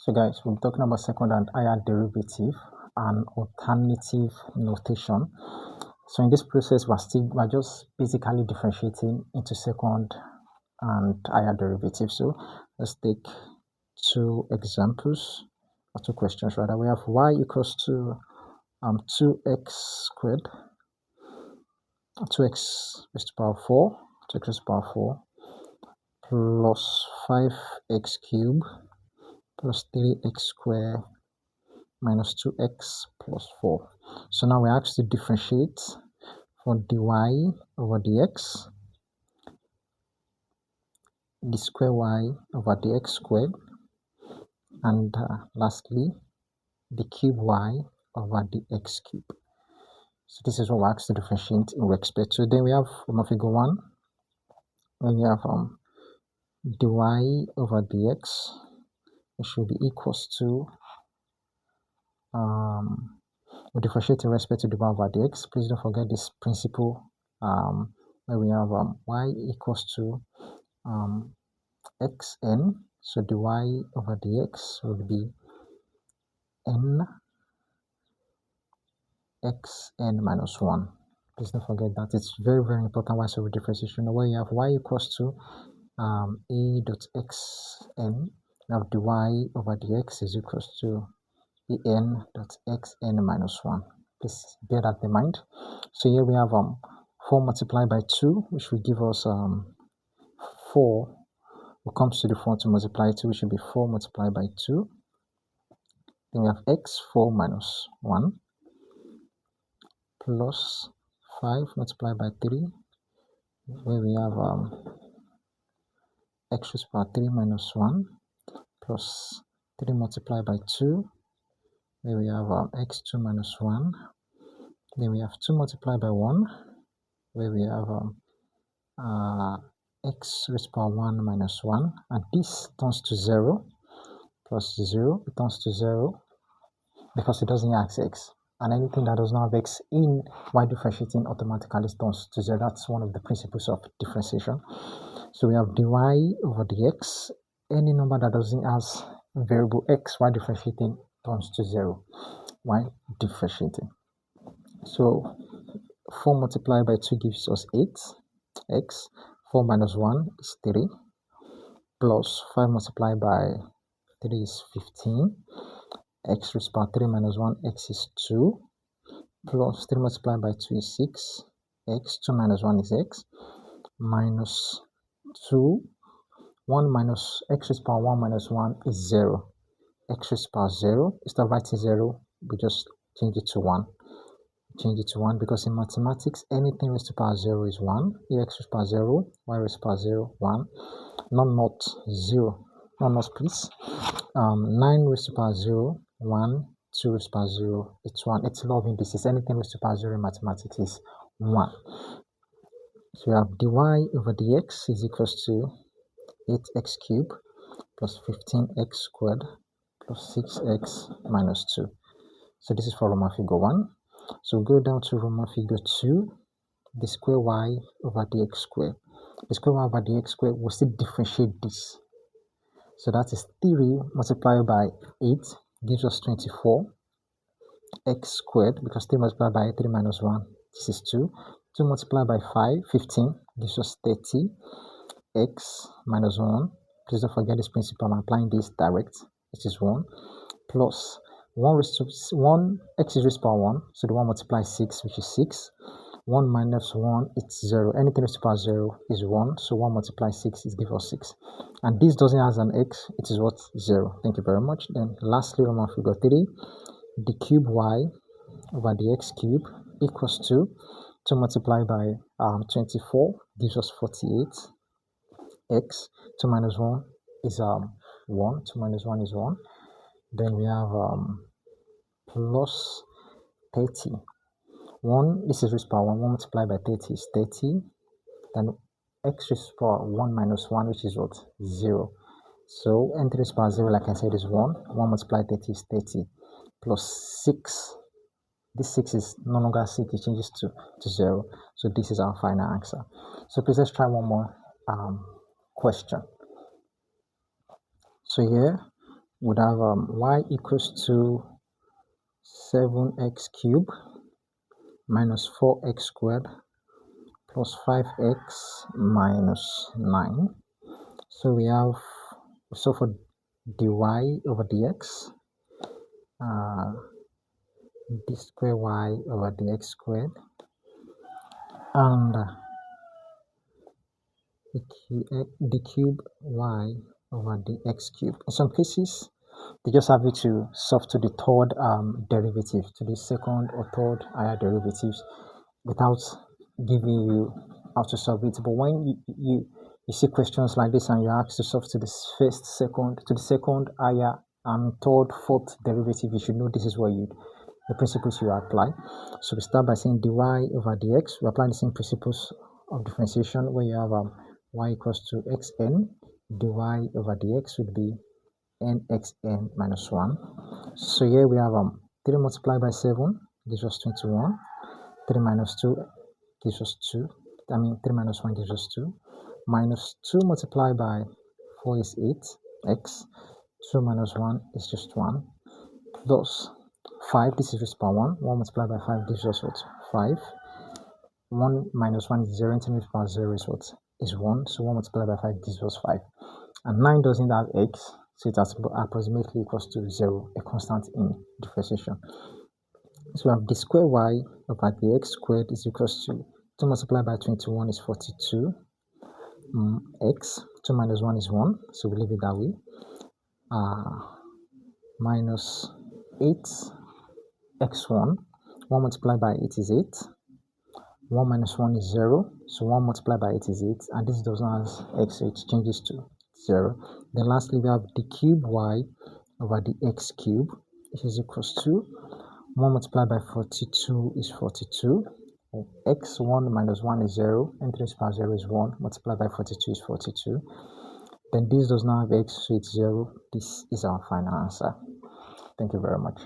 So guys, we'll be talking about second and higher derivative and alternative notation. So in this process, we're just basically differentiating into second and higher derivative. So let's take two examples or two questions rather. We have y equals to 2x squared, 2x raised to the power 4, 2x raised to the power 4 plus 5x cubed plus 3x squared minus 2x plus 4. So now we're asked to differentiate for dy over dx, the square y over dx squared, and lastly, the cube y over dx cube. So this is what we're asked to differentiate in respect to. Then we have from figure 1, when we have dy over dx, it should be equals to we differentiate in respect to dy over dx. Please don't forget this principle where we have y equals to xn, so dy over dx would be n xn minus 1. Please don't forget that. It's very, very important why so we differentiation. Where you have y equals to a dot xn, now dy over dx is equals to en dot xn minus 1. Please bear that in mind. So here we have 4 multiplied by 2, which will give us 4. What comes to the 4 to multiply 2, which should be 4 multiplied by 2. Then we have x4 minus 1 plus 5 multiplied by 3, where we have x raised to the power 3 minus 1 plus 3 multiplied by 2, where we have x2 minus 1. Then we have 2 multiplied by 1, where we have x raised to the power 1 minus 1, and this turns to 0 plus 0, it turns to 0 because it doesn't have x, and anything that does not have x in while differentiating automatically turns to 0. That's one of the principles of differentiation. So we have dy over dx, any number that doesn't have variable x while differentiating turns to 0 while differentiating. So 4 multiplied by 2 gives us 8x, 4 minus 1 is 3, plus 5 multiplied by 3 is 15, x raised to the power 3 minus 1, x is 2, plus 3 multiplied by 2 is 6, x, 2 minus 1 is x, minus 2, 1 minus x raised to the power 1 minus 1 is 0, x raised to the power 0, instead of writing 0, we just change it to 1. Change it to 1 because in mathematics, anything raised to the power 0 is 1. Here, x raised to the power 0, y raised to the power 0, 1. Not 0. Not please. 9 raised to the power 0, 1. 2 raised to the power 0, it's 1. It's law of indices. Anything raised to the power 0 in mathematics is 1. So we have dy over dx is equals to 8x cubed plus 15x squared plus 6x minus 2. So this is for Roman figure 1. So go down to Roman figure 2, the square y over dx squared. The square y over dx squared will still differentiate this. So that is 3 multiplied by 8 gives us 24 x squared, because 3 multiplied by 3 minus 1, this is 2. 2 multiplied by 5, 15, gives us 30 x minus 1. Please don't forget this principle. I'm applying this direct. This is 1 plus 1 raised to 1, x is raised to the power 1, so the 1 multiplies 6, which is 6. 1 minus 1, it's 0. Anything raised to the power 0 is 1, so 1 multiplies 6 is gives us 6. And this doesn't have an x, it is what? 0. Thank you very much. Then lastly, Roman figure 3, the cube y over the x cube equals to 2 multiplied by 24 gives us 48 x. 2 minus 1 is 1. 2 minus 1 is 1. Then we have plus 30. 1, this is raised to the power 1. 1 multiplied by 30 is 30. Then x raised to the power 1 minus 1, which is what? 0. So n raised to the power 0, like I said, is 1. 1 multiplied 30 is 30. Plus 6. This 6 is no longer 6, it changes to 0. So this is our final answer. So please let's try one more question. So here would have y equals to 7x cubed minus 4x squared plus 5x minus 9. So we have, so for dy over dx, d square y over dx squared, and the cube y over dx cube. In some cases, they just have you to solve to the third derivative, to the second or third higher derivatives, without giving you how to solve it. But when you see questions like this and you're asked to solve to the first, second, to the second, higher, and third, fourth derivative, you should know this is what the principles you apply. So we start by saying dy over dx. We apply the same principles of differentiation where you have y equals to xn. Dy over dx would be nxn minus 1. So here we have 3 multiplied by 7 gives us 21. 3 minus 2 gives us 2. 3 minus 1 gives us 2. Minus 2 multiplied by 4 is 8x. 2 minus 1 is just 1. Plus 5, this is raised by 1. 1 multiplied by 5 gives us what? 5. 1 minus 1 is 0. Anything raised by 0 is what? Is 1. So 1 multiplied by 5 gives us 5. And 9 doesn't have x, so it approximately equals to 0, a constant in differentiation. So we have the square y over the x squared is equals to 2 multiplied by 21 is 42 x. 2 minus 1 is 1, so we leave it that way. Minus 8 x1. 1 multiplied by 8 is 8. 1 minus 1 is 0, so 1 multiplied by 8 is 8, and this does not have x, so it changes to 0. Then lastly, we have the cube y over the x cube, which is equals to 1 multiplied by 42 is 42. X, 1 minus 1 is 0, and 3 power 0 is 1, multiplied by 42 is 42. Then this does not have x, so it's 0. This is our final answer. Thank you very much.